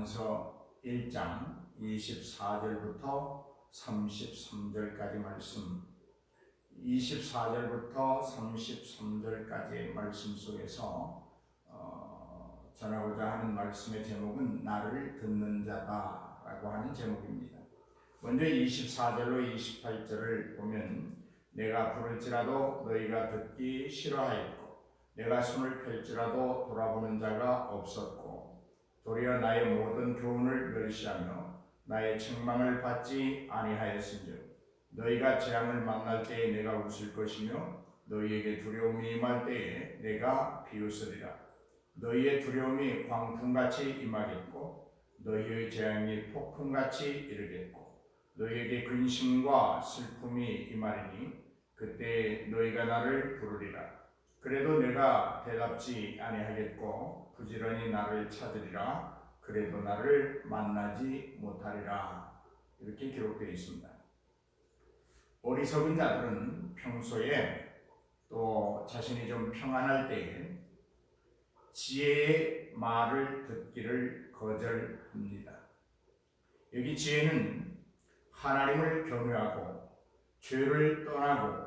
요한서 1장 24절부터 33절까지 말씀, 24절부터 33절까지의 말씀 속에서 전하고자 하는 말씀의 제목은 나를 듣는 자다 라고 하는 제목입니다. 먼저 24절로 28절을 보면 내가 부를지라도 너희가 듣기 싫어하였고 내가 손을 펼지라도 돌아보는 자가 없었고 도리어 나의 모든 교훈을 멸시하며 나의 책망을 받지 아니하였은즉 너희가 재앙을 만날 때에 내가 웃을 것이며 너희에게 두려움이 임할 때에 내가 비웃으리라. 너희의 두려움이 광풍같이 임하겠고 너희의 재앙이 폭풍같이 이르겠고 너희에게 근심과 슬픔이 임하리니 그때 너희가 나를 부르리라. 그래도 내가 대답지 아니하겠고 부지런히 나를 찾으리라. 그래도 나를 만나지 못하리라. 이렇게 기록되어 있습니다. 어리석은 자들은 평소에 또 자신이 좀 평안할 때에 지혜의 말을 듣기를 거절합니다. 여기 지혜는 하나님을 경외하고 죄를 떠나고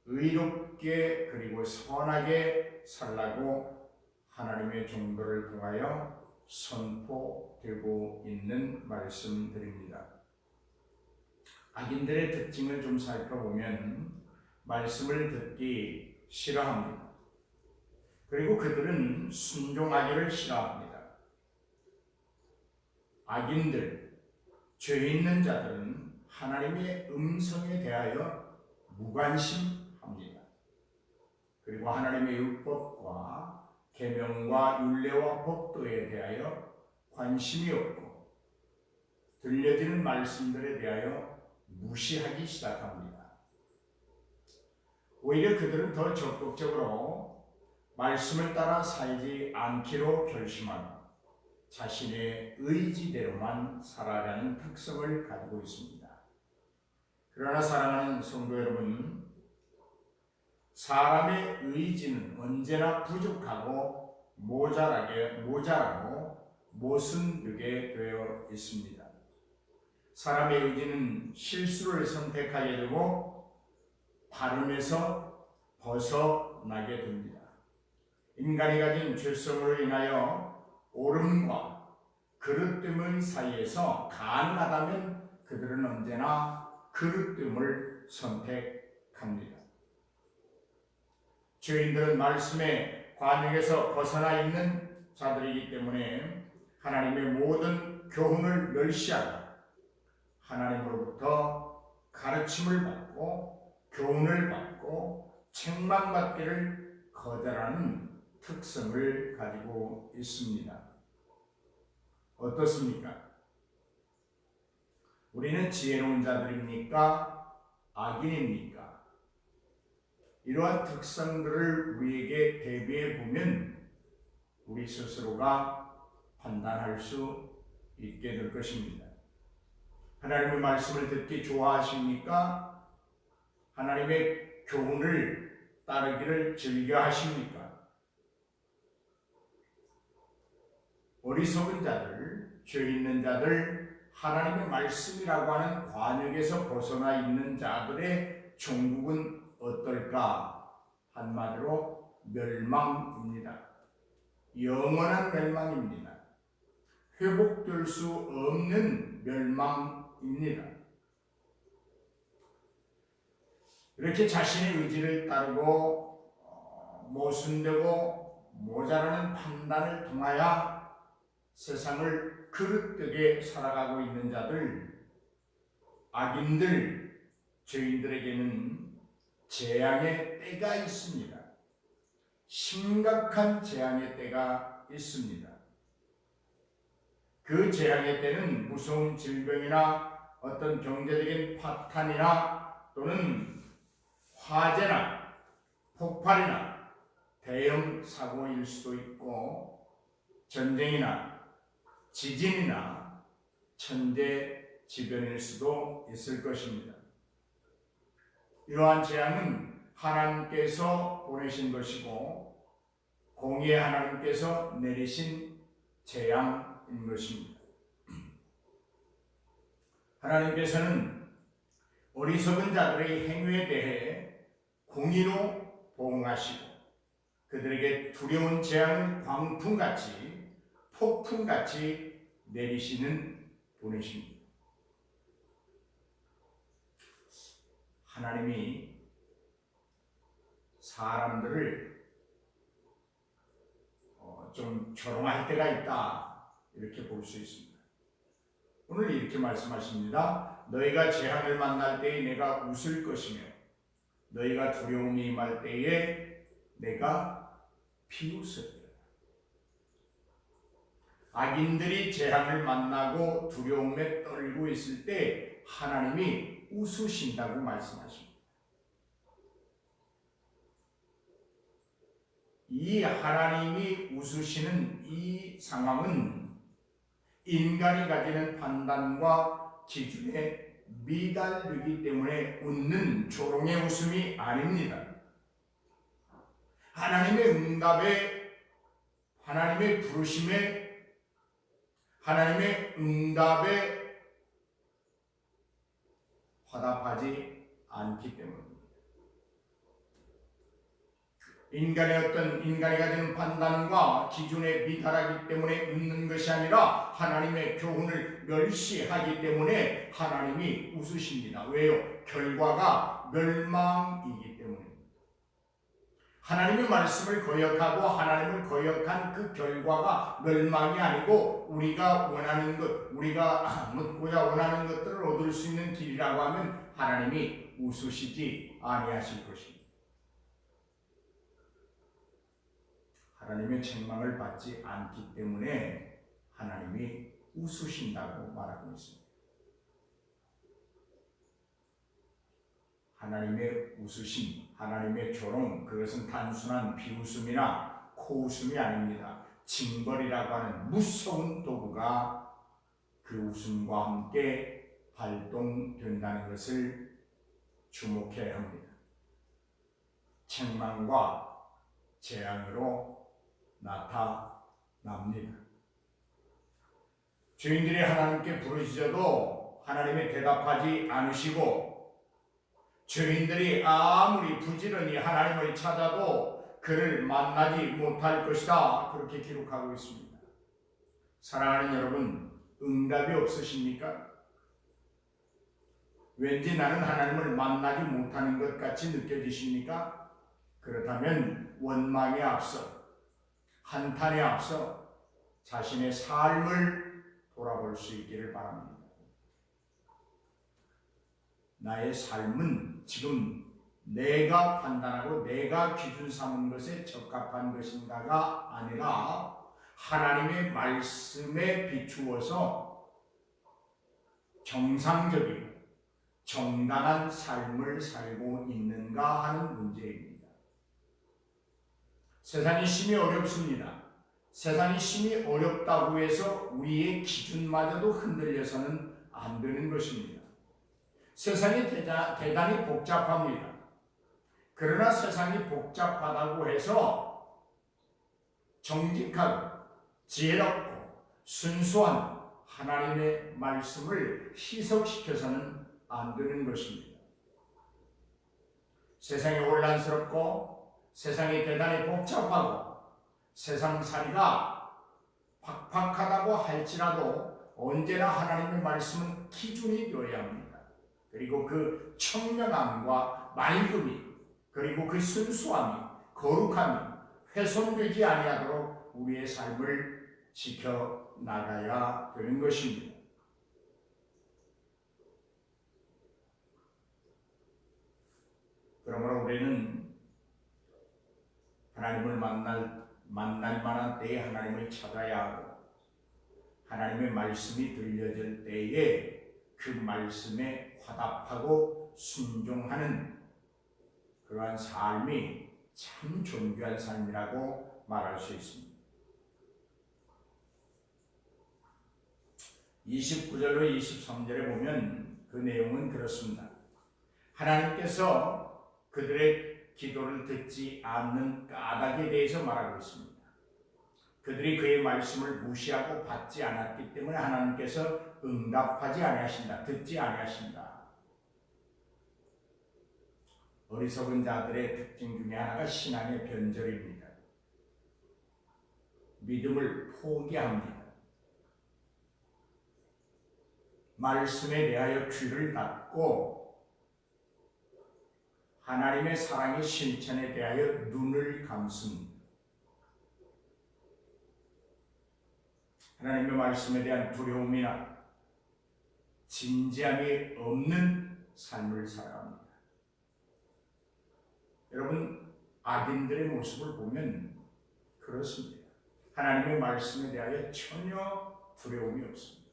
의롭게 그리고 선하게 살라고 하나님의 종도를 통하여 선포되고 있는 말씀들입니다. 악인들의 특징을 좀 살펴보면 말씀을 듣기 싫어합니다. 그리고 그들은 순종하기를 싫어합니다. 악인들, 죄 있는 자들은 하나님의 음성에 대하여 무관심합니다. 그리고 하나님의 율법과 계명과 율례와 법도에 대하여 관심이 없고 들려지는 말씀들에 대하여 무시하기 시작합니다. 오히려 그들은 더 적극적으로 말씀을 따라 살지 않기로 결심하고 자신의 의지대로만 살아가는 특성을 가지고 있습니다. 그러나 사랑하는 성도 여러분, 사람의 의지는 언제나 부족하고 모자라고 모순되게 되어 있습니다. 사람의 의지는 실수를 선택하게 되고 바름에서 벗어나게 됩니다. 인간이 가진 죄성으로 인하여 옳음과 그릇됨의 사이에서 가능하다면 그들은 언제나 그릇됨을 선택합니다. 죄인들은 말씀의 관역에서 벗어나 있는 자들이기 때문에 하나님의 모든 교훈을 멸시하고 하나님으로부터 가르침을 받고 교훈을 받고 책망받기를 거절하는 특성을 가지고 있습니다. 어떻습니까? 우리는 지혜로운 자들입니까? 악인입니까? 이러한 특성들을 우리에게 대비해 보면 우리 스스로가 판단할 수 있게 될 것입니다. 하나님의 말씀을 듣기 좋아하십니까? 하나님의 교훈을 따르기를 즐겨 하십니까? 어리석은 자들, 죄 있는 자들, 하나님의 말씀이라고 하는 관역에서 벗어나 있는 자들의 종국은 어떨까? 한마디로 멸망입니다. 영원한 멸망입니다. 회복될 수 없는 멸망입니다. 이렇게 자신의 의지를 따르고 모순되고 모자라는 판단을 통하여 세상을 그릇되게 살아가고 있는 자들, 악인들, 죄인들에게는 재앙의 때가 있습니다. 심각한 재앙의 때가 있습니다. 그 재앙의 때는 무서운 질병이나 어떤 경제적인 파탄이나 또는 화재나 폭발이나 대형 사고일 수도 있고 전쟁이나 지진이나 천재지변일 수도 있을 것입니다. 이러한 재앙은 하나님께서 보내신 것이고 공의의 하나님께서 내리신 재앙 하나인 것입니다. 하나님께서는 어리석은 자들의 행위에 대해 공의로 보응하시고 그들에게 두려운 재앙을 광풍같이 폭풍같이 내리시는 분이십니다. 하나님이 사람들을 좀 조롱할 때가 있다, 이렇게 볼 수 있습니다. 오늘 이렇게 말씀하십니다. 너희가 재앙을 만날 때에 내가 웃을 것이며 너희가 두려움이 임할 때에 내가 비웃으리라. 악인들이 재앙을 만나고 두려움에 떨고 있을 때 하나님이 웃으신다고 말씀하십니다. 이 하나님이 웃으시는 이 상황은 인간이 가지는 판단과 기준에 미달되기 때문에 웃는 조롱의 웃음이 아닙니다. 하나님의 응답에, 하나님의 부르심에, 하나님의 응답에 화답하지 않기 때문입니다. 인간이 가지는 판단과 기준에 미달하기 때문에 웃는 것이 아니라 하나님의 교훈을 멸시하기 때문에 하나님이 웃으십니다. 왜요? 결과가 멸망이기 때문입니다. 하나님의 말씀을 거역하고 하나님을 거역한 그 결과가 멸망이 아니고 우리가 원하는 것, 우리가 묻고자 원하는 것들을 얻을 수 있는 길이라고 하면 하나님이 웃으시지 아니하실 것입니다. 하나님의 책망을 받지 않기 때문에 하나님이 웃으신다고 말하고 있습니다. 하나님의 웃으심, 하나님의 조롱, 그것은 단순한 비웃음이나 코웃음이 아닙니다. 징벌이라고 하는 무서운 도구가 그 웃음과 함께 발동된다는 것을 주목해야 합니다. 책망과 재앙으로 나타납니다. 죄인들이 하나님께 부르짖어도 하나님이 대답하지 않으시고 죄인들이 아무리 부지런히 하나님을 찾아도 그를 만나지 못할 것이다, 그렇게 기록하고 있습니다. 사랑하는 여러분, 응답이 없으십니까? 왠지 나는 하나님을 만나지 못하는 것 같이 느껴지십니까? 그렇다면 원망에 앞서, 한탄에 앞서 자신의 삶을 돌아볼 수 있기를 바랍니다. 나의 삶은 지금 내가 판단하고 내가 기준 삼은 것에 적합한 것인가가 아니라 하나님의 말씀에 비추어서 정상적이고 정당한 삶을 살고 있는가 하는 문제입니다. 세상이 심히 어렵습니다. 세상이 심히 어렵다고 해서 우리의 기준마저도 흔들려서는 안 되는 것입니다. 세상이 대단히 복잡합니다. 그러나 세상이 복잡하다고 해서 정직하고 지혜롭고 순수한 하나님의 말씀을 희석시켜서는 안 되는 것입니다. 세상이 혼란스럽고 세상이 대단히 복잡하고 세상살이가 팍팍하다고 할지라도 언제나 하나님의 말씀은 기준이 되어야 합니다. 그리고 그 청명함과 맑음이, 그리고 그 순수함이, 거룩함이 훼손되지 아니하도록 우리의 삶을 지켜나가야 되는 것입니다. 그러므로 우리는 하나님을 만날 만한 때에 하나님을 찾아야 하고 하나님의 말씀이 들려질 때에 그 말씀에 화답하고 순종하는 그러한 삶이 참 존귀한 삶이라고 말할 수 있습니다. 29절로 23절에 보면 그 내용은 그렇습니다. 하나님께서 그들의 기도를 듣지 않는 까닭에 대해서 말하고 있습니다. 그들이 그의 말씀을 무시하고 받지 않았기 때문에 하나님께서 응답하지 아니하신다. 듣지 아니하신다. 어리석은 자들의 특징 중에 하나가 신앙의 변절입니다. 믿음을 포기합니다. 말씀에 대하여 귀를 닫고 하나님의 사랑의 실천에 대하여 눈을 감습니다. 하나님의 말씀에 대한 두려움이나 진지함이 없는 삶을 살아갑니다. 여러분, 악인들의 모습을 보면 그렇습니다. 하나님의 말씀에 대하여 전혀 두려움이 없습니다.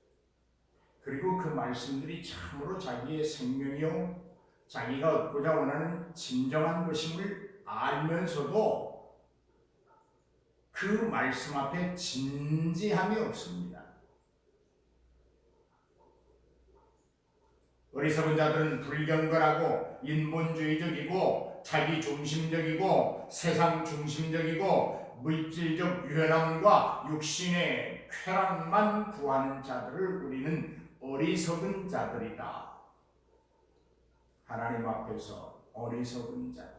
그리고 그 말씀들이 참으로 자기의 생명이요 자기가 얻고자 원하는 진정한 것임을 알면서도 그 말씀 앞에 진지함이 없습니다. 어리석은 자들은 불경건하고 인본주의적이고 자기중심적이고 세상 중심적이고 물질적 유연함과 육신의 쾌락만 구하는 자들을 우리는 어리석은 자들이다. 하나님 앞에서 어리석은 자들.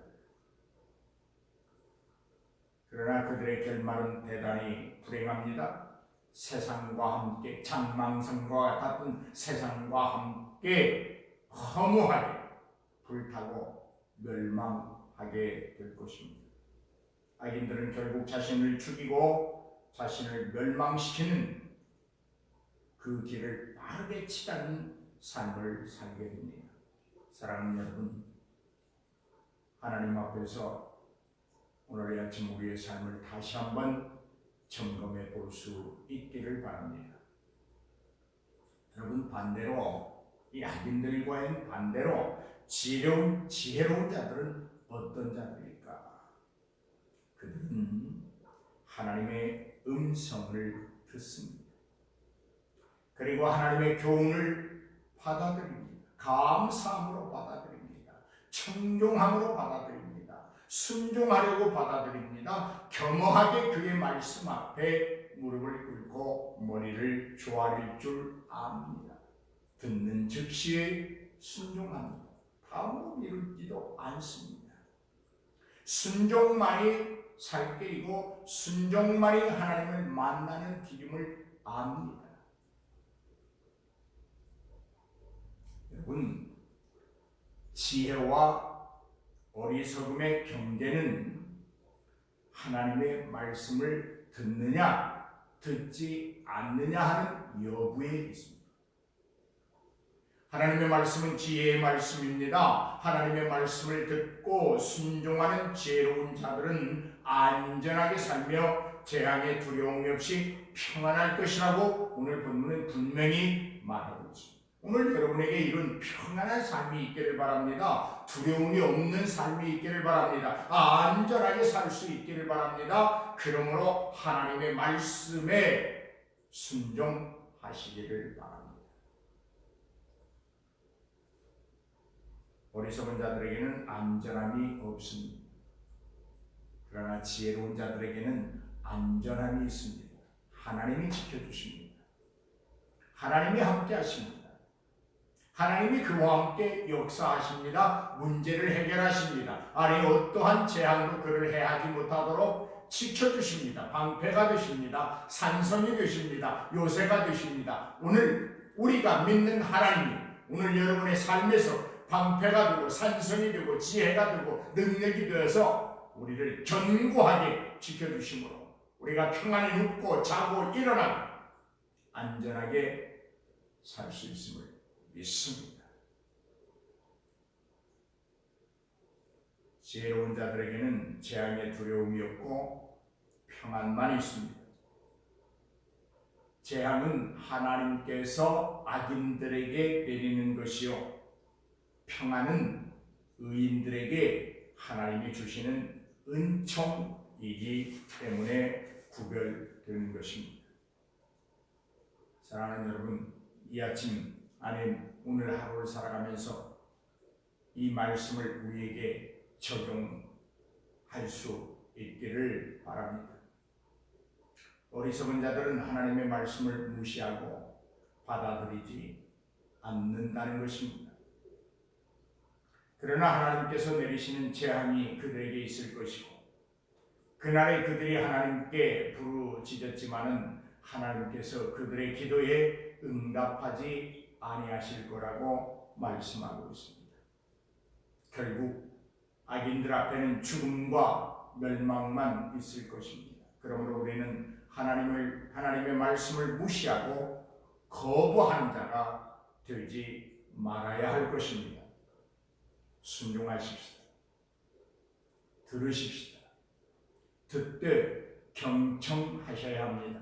그러나 그들의 결말은 대단히 불행합니다. 세상과 함께 장망성과 같은 세상과 함께 허무하게 불타고 멸망하게 될 것입니다. 악인들은 결국 자신을 죽이고 자신을 멸망시키는 그 길을 빠르게 치닫는 삶을 살게 됩니다. 사랑하는 여러분, 하나님 앞에서 오늘 아침 우리의 삶을 다시 한번 점검해 볼 수 있기를 바랍니다. 여러분, 반대로 이 악인들과의 반대로 지혜로운 자들은 어떤 자들일까? 그들은 하나님의 음성을 듣습니다. 그리고 하나님의 교훈을 받아들입니다. 감사함으로 받아들입니다. 청종함으로 받아들입니다. 순종하려고 받아들입니다. 겸허하게 그의 말씀 앞에 무릎을 꿇고 머리를 조아릴 줄 압니다. 듣는 즉시에 순종합니다. 다음으로 미루지도 않습니다. 순종만이 살 길이고 순종만이 하나님을 만나는 길임을 압니다. 여러분, 지혜와 어리석음의 경계는 하나님의 말씀을 듣느냐 듣지 않느냐 하는 여부에 있습니다. 하나님의 말씀은 지혜의 말씀입니다. 하나님의 말씀을 듣고 순종하는 지혜로운 자들은 안전하게 살며 재앙의 두려움이 없이 평안할 것이라고 오늘 본문은 분명히 말하고 있습니다. 오늘 여러분에게 이런 평안한 삶이 있기를 바랍니다. 두려움이 없는 삶이 있기를 바랍니다. 안전하게 살 수 있기를 바랍니다. 그러므로 하나님의 말씀에 순종하시기를 바랍니다. 어리석은 자들에게는 안전함이 없습니다. 그러나 지혜로운 자들에게는 안전함이 있습니다. 하나님이 지켜주십니다. 하나님이 함께 하십니다. 하나님이 그와 함께 역사하십니다. 문제를 해결하십니다. 아니 어떠한 재앙도 그를 해하지 못하도록 지켜주십니다. 방패가 되십니다. 산성이 되십니다. 요새가 되십니다. 오늘 우리가 믿는 하나님이 오늘 여러분의 삶에서 방패가 되고 산성이 되고 지혜가 되고 능력이 되어서 우리를 견고하게 지켜주심으로 우리가 평안히 눕고 자고 일어나고 안전하게 살 수 있음을 믿습니다. 지혜로운 자들에게는 재앙의 두려움이 없고 평안만 있습니다. 재앙은 하나님께서 악인들에게 내리는 것이요 평안은 의인들에게 하나님이 주시는 은총이기 때문에 구별되는 것입니다. 사랑하는 여러분, 이 아침 아멘 오늘 하루를 살아가면서 이 말씀을 우리에게 적용할 수 있기를 바랍니다. 어리석은 자들은 하나님의 말씀을 무시하고 받아들이지 않는다는 것입니다. 그러나 하나님께서 내리시는 재앙이 그들에게 있을 것이고 그날에 그들이 하나님께 부르짖었지만은 하나님께서 그들의 기도에 응답하지 아니하실 거라고 말씀하고 있습니다. 결국 악인들 앞에는 죽음과 멸망만 있을 것입니다. 그러므로 우리는 하나님의 말씀을 무시하고 거부하는 자가 되지 말아야 할 것입니다. 순종하십시다. 들으십시다. 듣되 경청하셔야 합니다.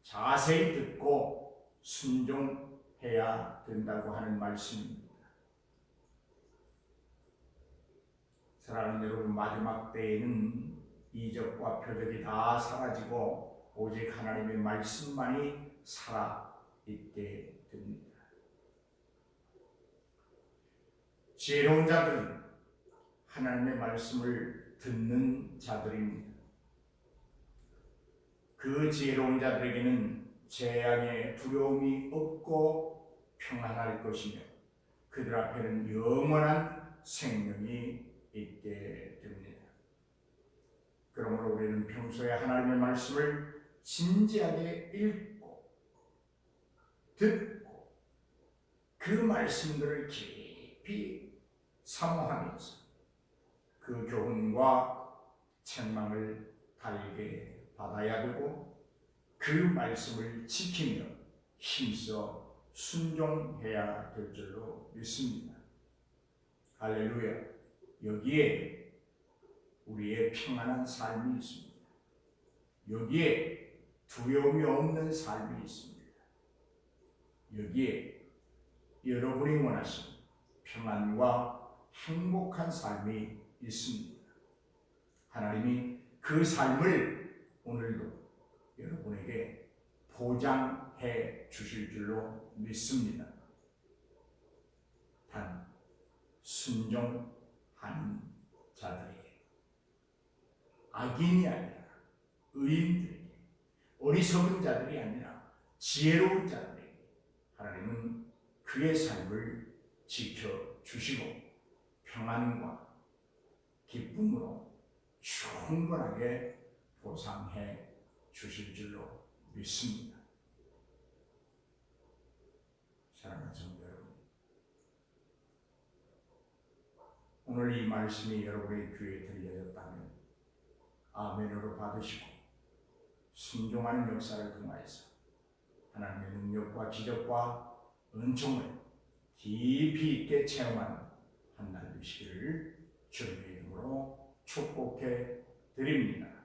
자세히 듣고 순종해야 된다고 하는 말씀입니다. 사랑하는 여러분, 마지막 때에는 이적과 표적이 다 사라지고 오직 하나님의 말씀만이 살아있게 됩니다. 지혜로운 자들은 하나님의 말씀을 듣는 자들입니다. 그 지혜로운 자들에게는 재앙의 두려움이 없고 평안할 것이며 그들 앞에는 영원한 생명이 있게 됩니다. 그러므로 우리는 평소에 하나님의 말씀을 진지하게 읽고 듣고 그 말씀들을 깊이 사모하면서 그 교훈과 책망을 달게 받아야 되고 그 말씀을 지키며 힘써 순종해야 될 줄로 믿습니다. 할렐루야. 여기에 우리의 평안한 삶이 있습니다. 여기에 두려움이 없는 삶이 있습니다. 여기에 여러분이 원하시는 평안과 행복한 삶이 있습니다. 하나님이 그 삶을 오늘도 여러분에게 보장해 주실 줄로 믿습니다. 단 순종하는 자들에게, 악인이 아니라 의인들에게, 어리석은 자들이 아니라 지혜로운 자들에게 하나님은 그의 삶을 지켜주시고 평안과 기쁨으로 충분하게 보상해 주실 줄로 믿습니다. 사랑하는 성도 여러분, 오늘 이 말씀이 여러분의 귀에 들려졌다면 아멘으로 받으시고 순종하는 역사를 통하여서 하나님의 능력과 기적과 은총을 깊이 있게 체험하는 한 날 되시기를 주님의 이름으로 축복해 드립니다.